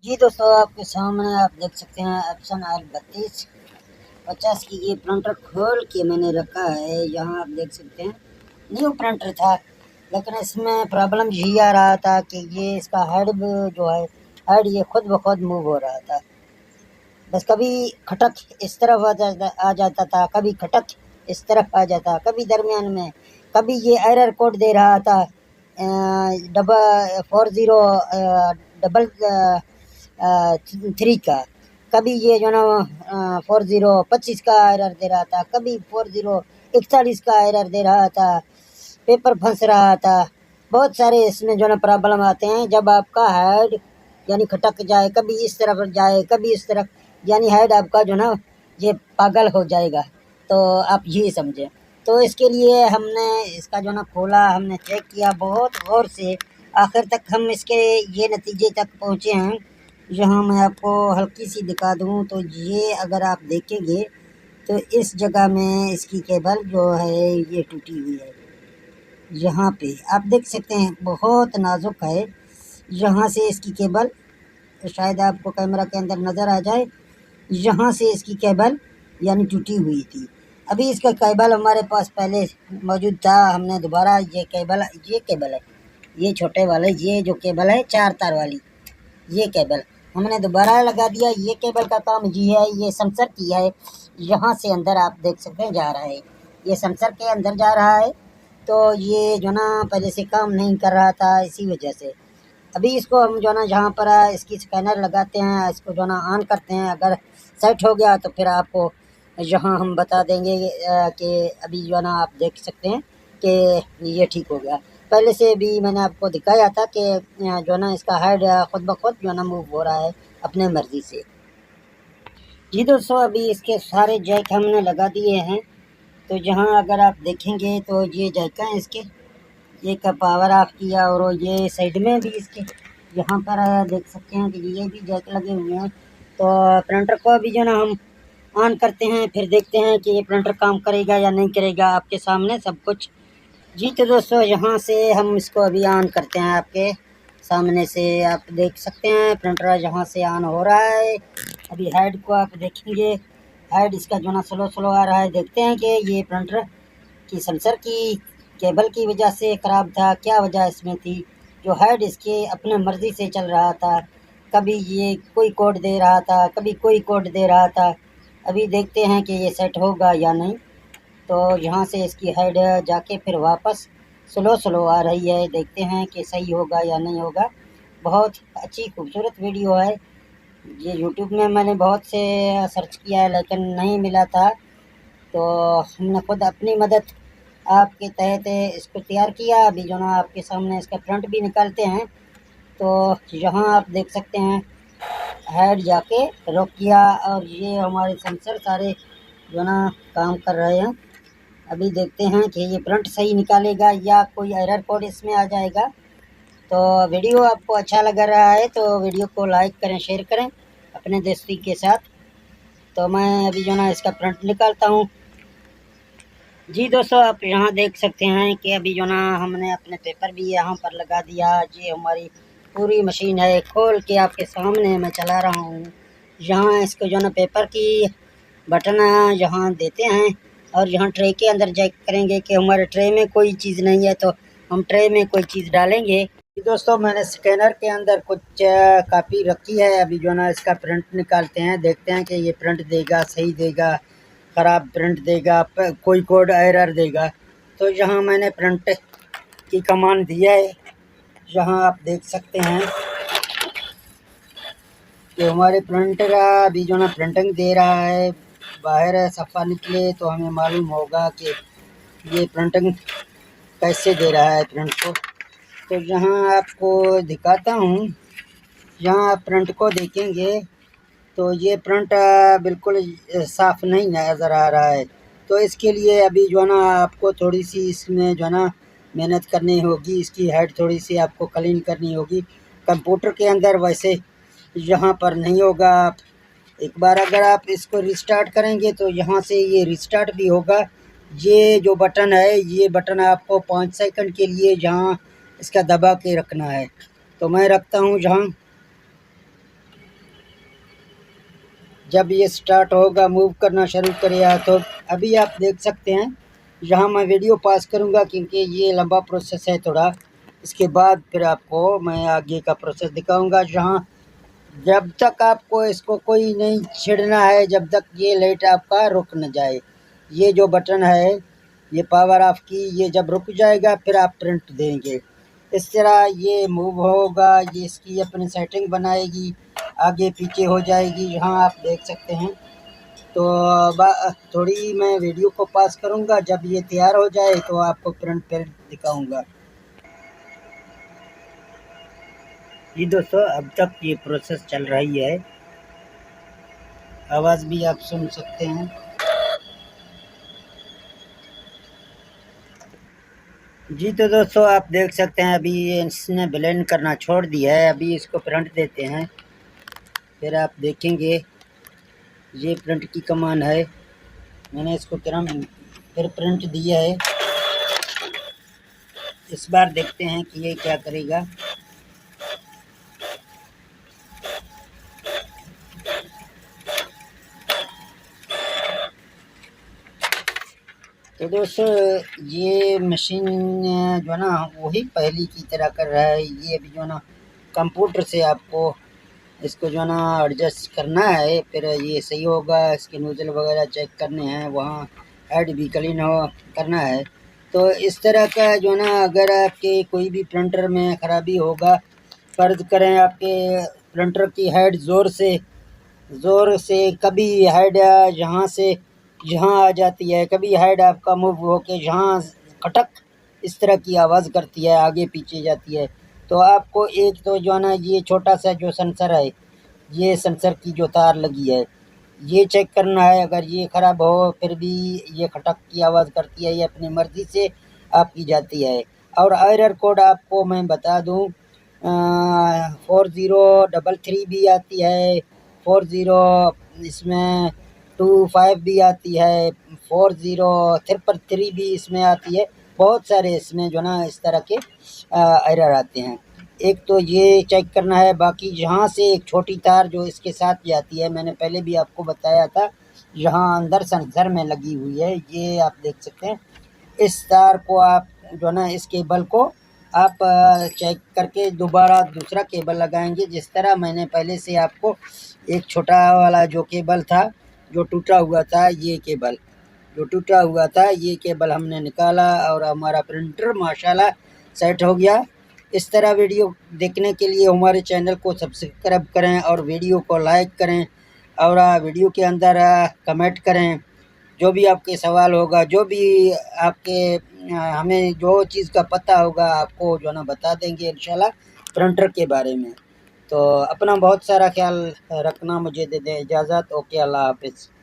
जी दोस्तों, आपके सामने आप देख सकते हैं एप्सन L3250 की ये प्रिंटर खोल के मैंने रखा है। यहाँ आप देख सकते हैं न्यू प्रिंटर था, लेकिन इसमें प्रॉब्लम यही आ रहा था कि ये इसका हेड जो है हेड ये खुद ब खुद मूव हो रहा था। बस कभी खटक इस तरफ आ जाता था, कभी खटक इस तरफ आ जाता, कभी दरमियान में, कभी ये एरर कोड दे रहा था डबल 40 3 का। कभी ये जो ना 4025 का एरर दे रहा था, कभी 4041 का एरर दे रहा था, पेपर फंस रहा था। बहुत सारे इसमें जो ना प्रॉब्लम आते हैं जब आपका हेड यानी खटक जाए, कभी इस तरफ जाए कभी इस तरफ, यानी हेड आपका जो ना ये पागल हो जाएगा। तो आप ये समझें। तो इसके लिए हमने इसका जो ना खोला, हमने चेक किया बहुत गौर से, आखिर तक हम इसके ये नतीजे तक पहुँचे हैं। यहाँ मैं आपको हल्की सी दिखा दूँ तो ये अगर आप देखेंगे तो इस जगह में इसकी केबल जो है ये टूटी हुई है। यहाँ पे आप देख सकते हैं बहुत नाजुक है। यहाँ से इसकी केबल, शायद आपको कैमरा के अंदर नज़र आ जाए, यहाँ से इसकी केबल यानी टूटी हुई थी। अभी इसका केबल हमारे पास पहले मौजूद था, हमने दोबारा ये केबल है, ये छोटे वाले, ये जो केबल है 4 तार वाली, ये केबल हमने दोबारा लगा दिया। ये केबल का काम ये है, ये सेंसर की है। यहाँ से अंदर आप देख सकते हैं जा रहा है, ये सेंसर के अंदर जा रहा है। तो ये जो ना पहले से काम नहीं कर रहा था, इसी वजह से अभी इसको हम जो ना जहाँ पर इसकी स्कैनर लगाते हैं, इसको जो ना ऑन करते हैं, अगर सेट हो गया तो फिर आपको यहाँ हम बता देंगे कि अभी जो ना आप देख सकते हैं कि ये ठीक हो गया। पहले से भी मैंने आपको दिखाया था कि जो ना इसका हेड खुद ब खुद जो ना मूव हो रहा है अपने मर्ज़ी से। जी दोस्तों, अभी इसके सारे जैक हमने लगा दिए हैं। तो जहाँ अगर आप देखेंगे तो ये जैक हैं इसके, ये का पावर ऑफ किया और ये साइड में भी इसके यहाँ पर देख सकते हैं कि ये भी जैक लगे हुए हैं। तो प्रिंटर को अभी जो ना हम ऑन करते हैं, फिर देखते हैं कि ये प्रिंटर काम करेगा या नहीं करेगा, आपके सामने सब कुछ। जी तो दोस्तों, यहाँ से हम इसको अभी ऑन करते हैं, आपके सामने से आप देख सकते हैं प्रिंटर यहाँ से ऑन हो रहा है। अभी हेड को आप देखेंगे, हेड इसका जो ना स्लो स्लो आ रहा है। देखते हैं कि ये प्रिंटर की सेंसर की केबल की वजह से ख़राब था, क्या वजह इसमें थी। जो हेड इसके अपने मर्ज़ी से चल रहा था, कभी ये कोई कोड दे रहा था, कभी कोई कोड दे रहा था। अभी देखते हैं कि ये सेट होगा या नहीं। तो यहाँ से इसकी हेड जाके फिर वापस स्लो स्लो आ रही है, देखते हैं कि सही होगा या नहीं होगा। बहुत अच्छी खूबसूरत वीडियो है ये। यूट्यूब में मैंने बहुत से सर्च किया है लेकिन नहीं मिला था, तो हमने खुद अपनी मदद आपके तहत इसको तैयार किया। अभी जो ना आपके सामने इसका फ्रंट भी निकालते हैं। तो यहाँ आप देख सकते हैं हेड जाके रुक गया और ये हमारे सेंसर सारे जो ना काम कर रहे हैं। अभी देखते हैं कि ये प्रिंट सही निकालेगा या कोई एरर कोड इसमें आ जाएगा। तो वीडियो आपको अच्छा लग रहा है तो वीडियो को लाइक करें, शेयर करें अपने दोस्ती के साथ। तो मैं अभी जो ना इसका प्रिंट निकालता हूँ। जी दोस्तों, आप यहाँ देख सकते हैं कि अभी जो ना हमने अपने पेपर भी यहाँ पर लगा दिया। ये हमारी पूरी मशीन है, खोल के आपके सामने मैं चला रहा हूँ। यहाँ इसको जो ना पेपर की बटन यहाँ देते हैं और यहाँ ट्रे के अंदर चेक करेंगे कि हमारे ट्रे में कोई चीज़ नहीं है, तो हम ट्रे में कोई चीज़ डालेंगे। दोस्तों, मैंने स्कैनर के अंदर कुछ कापी रखी है। अभी जो ना इसका प्रिंट निकालते हैं, देखते हैं कि ये प्रिंट देगा, सही देगा, ख़राब प्रिंट देगा, कोई कोड एरर देगा। तो यहाँ मैंने प्रिंट की कमांड दिया है। यहाँ आप देख सकते हैं कि हमारे प्रिंटर अभी जो ना प्रिंटिंग दे रहा है। बाहर सफ़ा निकले तो हमें मालूम होगा कि ये प्रिंटिंग कैसे दे रहा है प्रिंट को। तो यहाँ आपको दिखाता हूँ, यहाँ आप प्रिंट को देखेंगे तो ये प्रिंट बिल्कुल साफ़ नहीं नज़र आ रहा है। तो इसके लिए अभी जो है ना आपको थोड़ी सी इसमें जो है ना मेहनत करनी होगी। इसकी हेड थोड़ी सी आपको क्लीन करनी होगी। कंप्यूटर के अंदर वैसे यहाँ पर नहीं होगा। आप एक बार अगर आप इसको रिस्टार्ट करेंगे तो यहाँ से ये रिस्टार्ट भी होगा। ये जो बटन है, ये बटन आपको 5 सेकंड के लिए जहाँ इसका दबा के रखना है। तो मैं रखता हूँ जहाँ जब ये स्टार्ट होगा, मूव करना शुरू करेगा, तो अभी आप देख सकते हैं। यहाँ मैं वीडियो पास करूँगा क्योंकि ये लंबा प्रोसेस है थोड़ा। इसके बाद फिर आपको मैं आगे का प्रोसेस दिखाऊँगा। जहाँ जब तक आपको इसको कोई नहीं छेड़ना है, जब तक ये लाइट आपका रुक न जाए। ये जो बटन है, ये पावर ऑफ की, ये जब रुक जाएगा फिर आप प्रिंट देंगे। इस तरह ये मूव होगा, ये इसकी अपनी सेटिंग बनाएगी, आगे पीछे हो जाएगी। यहाँ आप देख सकते हैं। तो थोड़ी मैं वीडियो को पास करूँगा, जब ये तैयार हो जाए तो आपको प्रिंट फिर दिखाऊँगा। जी दोस्तों, अब तक ये प्रोसेस चल रही है, आवाज़ भी आप सुन सकते हैं। जी तो दोस्तों, आप देख सकते हैं अभी इसने ब्लेंड करना छोड़ दिया है। अभी इसको प्रिंट देते हैं, फिर आप देखेंगे। ये प्रिंट की कमांड है, मैंने इसको फिर प्रिंट दिया है। इस बार देखते हैं कि ये क्या करेगा। तो दोस्तों, ये मशीन जो है ना, वही पहली की तरह कर रहा है। ये अभी जो है ना, कंप्यूटर से आपको इसको जो है ना एडजस्ट करना है, फिर ये सही होगा। इसके नोजल वगैरह चेक करने हैं, वहाँ हेड भी क्लीन हो करना है। तो इस तरह का जो है ना, अगर आपके कोई भी प्रिंटर में ख़राबी होगा, फ़र्ज़ करें आपके प्रिंटर की हेड ज़ोर से कभी हेड यहाँ से यहाँ आ जाती है, कभी हेड आपका मूव होके यहाँ खटक इस तरह की आवाज़ करती है, आगे पीछे जाती है। तो आपको एक तो जो है ना, ये छोटा सा जो सेंसर है, ये सेंसर की जो तार लगी है, ये चेक करना है। अगर ये ख़राब हो फिर भी ये खटक की आवाज़ करती है, ये अपनी मर्ज़ी से आपकी जाती है। और एरर कोड आपको मैं बता दूँ, 4033 भी आती है, 40 इसमें 25 भी आती है, 40333 भी इसमें आती है। बहुत सारे इसमें जो ना इस तरह के एरर आते हैं। एक तो ये चेक करना है, बाकी यहाँ से एक छोटी तार जो इसके साथ जाती है, मैंने पहले भी आपको बताया था, यहाँ अंदर सेंसर में लगी हुई है, ये आप देख सकते हैं। इस तार को आप जो ना, इस केबल को आप चेक करके दोबारा दूसरा केबल लगाएंगे। जिस तरह मैंने पहले से आपको एक छोटा वाला जो केबल था, जो टूटा हुआ था, ये केबल जो टूटा हुआ था, ये केबल हमने निकाला और हमारा प्रिंटर माशाल्लाह सेट हो गया। इस तरह वीडियो देखने के लिए हमारे चैनल को सब्सक्राइब करें और वीडियो को लाइक करें, और वीडियो के अंदर कमेंट करें। जो भी आपके सवाल होगा, जो भी आपके हमें जो चीज़ का पता होगा, आपको जो है ना बता देंगे इंशाल्लाह प्रिंटर के बारे में। तो अपना बहुत सारा ख्याल रखना, मुझे दे दें इजाज़त। ओके, अल्लाह हाफ़िज़।